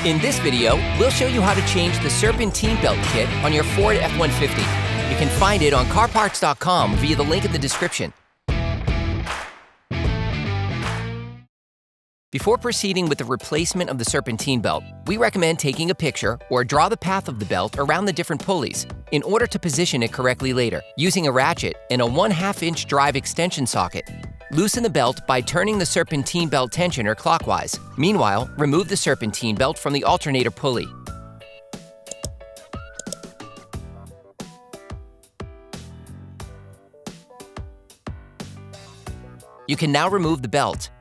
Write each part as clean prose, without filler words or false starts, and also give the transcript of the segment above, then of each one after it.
In this video, we'll show you how to change the Serpentine belt kit on your Ford F-150. You can find it on CarParts.com via the link in the description. Before proceeding with the replacement of the Serpentine belt, we recommend taking a picture or draw the path of the belt around the different pulleys in order to position it correctly later, using a ratchet and a 1/2-inch drive extension socket. Loosen the belt by turning the Serpentine belt tensioner clockwise. Meanwhile, remove the Serpentine belt from the alternator pulley. You can now remove the belt.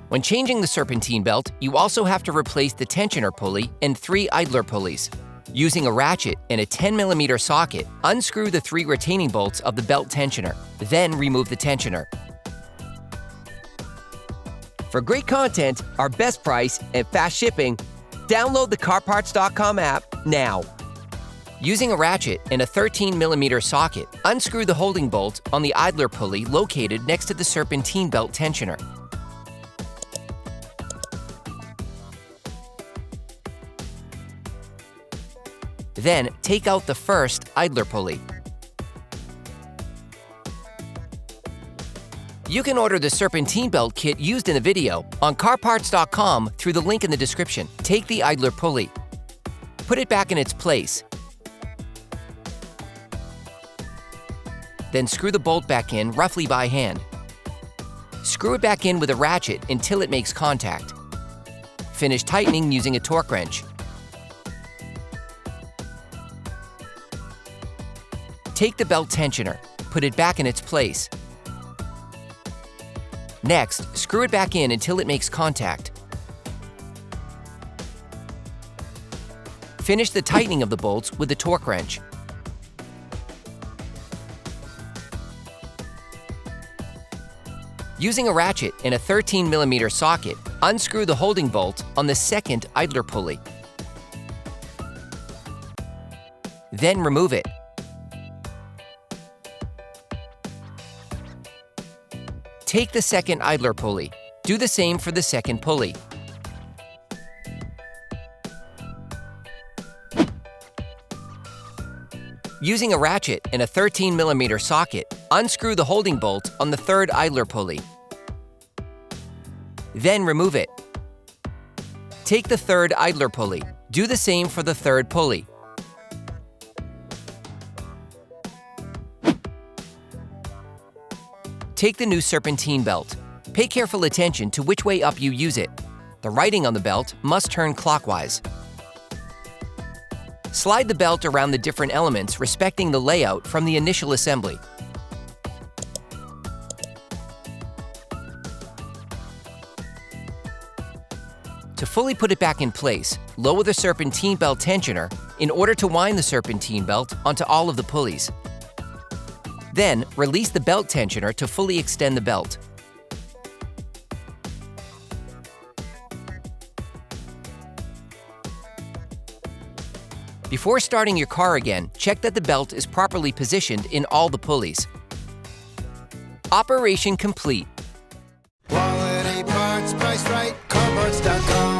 When changing the Serpentine belt, you also have to replace the tensioner pulley and 3 idler pulleys. Using a ratchet and a 10mm socket, unscrew the 3 retaining bolts of the belt tensioner, then remove the tensioner. For great content, our best price, and fast shipping, download the CarParts.com app now. Using a ratchet and a 13mm socket, unscrew the holding bolt on the idler pulley located next to the Serpentine belt tensioner. Then, take out the first idler pulley. You can order the Serpentine belt kit used in the video on CarParts.com through the link in the description. Take the idler pulley. Put it back in its place. Then screw the bolt back in roughly by hand. Screw it back in with a ratchet until it makes contact. Finish tightening using a torque wrench. Take the belt tensioner, put it back in its place. Next, screw it back in until it makes contact. Finish the tightening of the bolts with the torque wrench. Using a ratchet and a 13mm socket, unscrew the holding bolt on the second idler pulley. Then remove it. Take the second idler pulley. Do the same for the second pulley. Using a ratchet and a 13mm socket, unscrew the holding bolt on the third idler pulley. Then remove it. Take the third idler pulley. Do the same for the third pulley. Take the new Serpentine belt. Pay careful attention to which way up you use it. The writing on the belt must turn clockwise. Slide the belt around the different elements respecting the layout from the initial assembly. To fully put it back in place, lower the Serpentine belt tensioner in order to wind the Serpentine belt onto all of the pulleys. Then, release the belt tensioner to fully extend the belt. Before starting your car again, check that the belt is properly positioned in all the pulleys. Operation complete. Quality parts, priced right, CarParts.com.